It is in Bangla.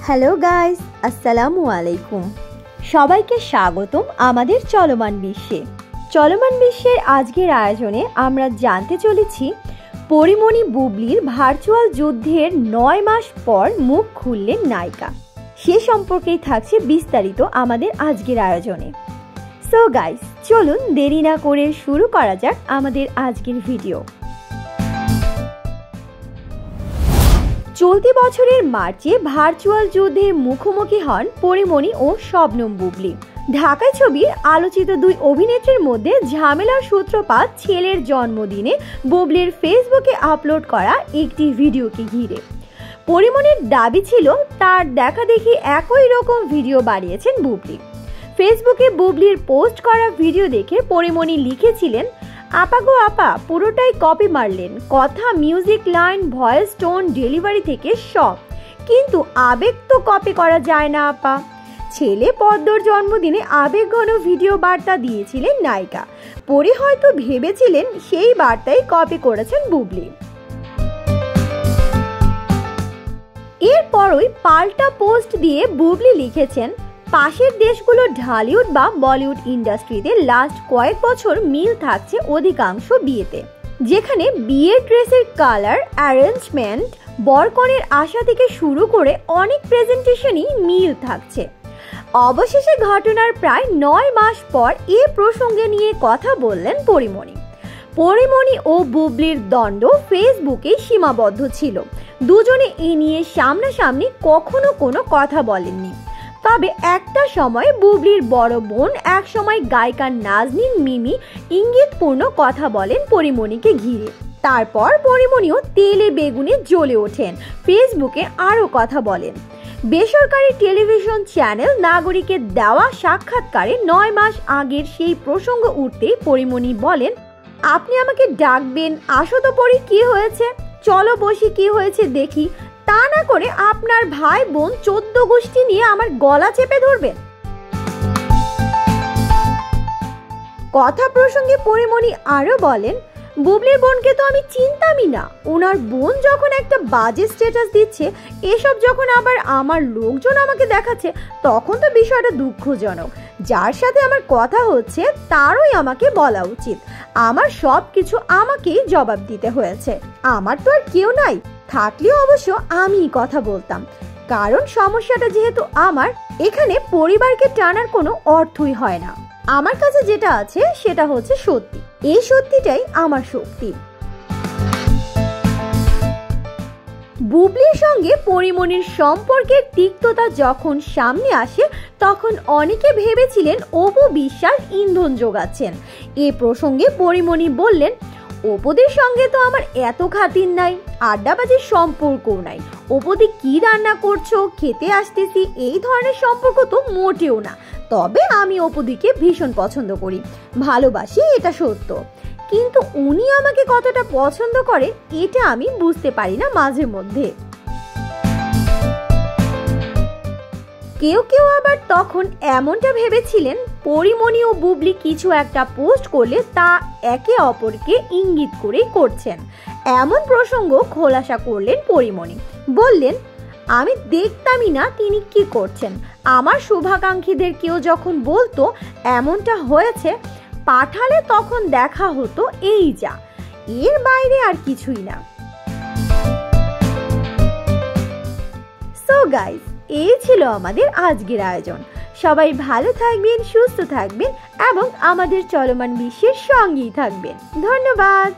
হ্যালো গাইস, আসসালামু আলাইকুম। সবাইকে স্বাগতম আমাদের চলমান বিশ্বে। চলমান বিশ্বের আজকের আয়োজনে আমরা জানতে চলেছি পরিমণি বুবলির ভার্চুয়াল যুদ্ধের 9 মাস পর মুখ খুললেন নায়িকা। সে সম্পর্কেই থাকছে বিস্তারিত আমাদের আজকের আয়োজনে। সো গাইস, চলুন দেরি না করে শুরু করা যাক আমাদের আজকের ভিডিও। চলতি বছরের মার্চে ভার্চুয়াল যুদ্ধে মুখোমুখি হন পরিমণি ও শবনম বুবলি। ঢাকায় ছবির আলোচিত দুই অভিনেত্রীর মধ্যে ঝামেলার সূত্রপাত ছেলের জন্মদিনে বুবলির ফেসবুকে আপলোড করা একটি ভিডিওকে ঘিরে। পরিমণির দাবি ছিল তার দেখাদেখি একই রকম ভিডিও বানিয়েছেন বুবলি। ফেসবুকে বুবলির পোস্ট করা ভিডিও দেখে পরিমণি লিখেছিলেন, আপা গো আপা, পুরোটাই কপি মারলেন, কথা, music line, voice tone, delivery থেকে সব, কিন্তু আবেগ তো কপি করা যায় না আপা। ছেলে পদ্মর জন্মদিনে আবেগঘন ভিডিও বার্তা দিয়েছিলেন নায়িকা। পরে হয়তো ভেবেছিলেন সেই বার্তাই কপি করেছেন বুবলি। এরপরই পাল্টা পোস্ট দিয়ে বুবলি লিখেছেন, পাশের দেশগুলোর ঢালিউড বা বলিউড ইন্ডাস্ট্রিতে লাস্ট কয়েক বছর মিল থাকছে অধিকাংশ বিয়েতে, যেখানে বিয়ের ড্রেসের কালার, অ্যারেঞ্জমেন্ট, বরকনের আশা থেকে শুরু করে অনেক প্রেজেন্টেশনই মিল থাকছে। অবশেষে ঘটনার প্রায় 9 মাস পর এ প্রসঙ্গে নিয়ে কথা বললেন পরিমণি। পরিমণি ও বুবলির দ্বন্দ্ব ফেসবুকে সীমাবদ্ধ ছিল। দুজনে এ নিয়ে সামনাসামনি কখনো কোনো কথা বলেননি। তবে একটা সময় বুবলির বড় বোন এক সময় গায়িকা নাজনীন মিমি ইঙ্গিতপূর্ণ কথা বলেন পরিমণিকে ঘিরে। তারপর পরিমণিও তেলে বেগুনে জ্বলে ওঠেন, ফেসবুকে আরও কথা বলেন। বেসরকারি টেলিভিশন চ্যানেল নাগরিকের দেওয়া সাক্ষাৎকারে 9 মাস আগের সেই প্রসঙ্গ উঠতেই পরিমণি বলেন, আপনি আমাকে ডাকবেন, আসো তো পরি, কি হয়েছে, চলো বসি, কি হয়েছে দেখি, তা না করে আপনার ভাই বোন 14 গোষ্ঠী নিয়ে আমার গলা চেপে ধরবেন। কথা প্রসঙ্গে পরিমণি আরো বলেন, বুবলির বোনকে তো আমি চিনতামই না, ওনার বোন যখন একটা বাজে স্ট্যাটাস দিচ্ছে, এসব যখন আবার আমার লোকজন আমাকে দেখাচ্ছে, তখন তো বিষয়টা দুঃখজনক। যার সাথে আমার কথা হচ্ছে তারই আমাকে বলা উচিত। আমার সব কিছু আমাকেই জবাব দিতে হয়েছে। আমার তো আর কেউ নাই, থাকলেও অবশ্য আমিই কথা বলতাম, কারণ সমস্যাটা যেহেতু আমার, এখানে পরিবারকে টানার কোনো অর্থই হয় না। আমার কাছে যেটা আছে সেটা হচ্ছে সত্যি, এই সত্যিটাই আমার শক্তি। বুবলির সঙ্গে পরিমণির সম্পর্কের তিক্ততা যখন সামনে আসে, তখন অনেকে ভেবেছিলেন অপু বিশ্বাস ইন্ধন যোগাচ্ছেন। এ প্রসঙ্গে পরিমণি বললেন, অপুদের সঙ্গে তো আমার এত খাতির নাই, আড্ডাবাজির সম্পর্কও নাই। অপুদি কি রান্না করছো, খেতে আসতেছি, এই ধরনের সম্পর্ক তো মোটেও না। তবে আমি অপুদিকে ভীষণ পছন্দ করি, ভালোবাসি, এটা সত্য, কিন্তু উনি আমাকে কতটা পছন্দ করে এটা আমি বুঝতে পারি না মাঝে মধ্যে। কেউ কেউ আবার তখন এমনটা ভেবেছিলেন পরিমণি ও বুবলি কিছু একটা পোস্ট করলে তা একে অপরকে ইঙ্গিত করেই করছেন। এমন প্রসঙ্গ খোলাসা করলেন পরিমণি, বললেন, আমি দেখতামই না তিনি কি করছেন। আমার শুভাকাঙ্ক্ষীদের কেউ যখন বলতো এমনটা হয়েছে, পাঠালে তখন দেখা হতো, এই যা, এর বাইরে আর কিছুই না। সো গাইস, এই ছিল আমাদের আজকের আয়োজন। সবাই ভালো থাকবেন, সুস্থ থাকবেন এবং আমাদের চলমান বিশ্বের সঙ্গেই থাকবেন। ধন্যবাদ।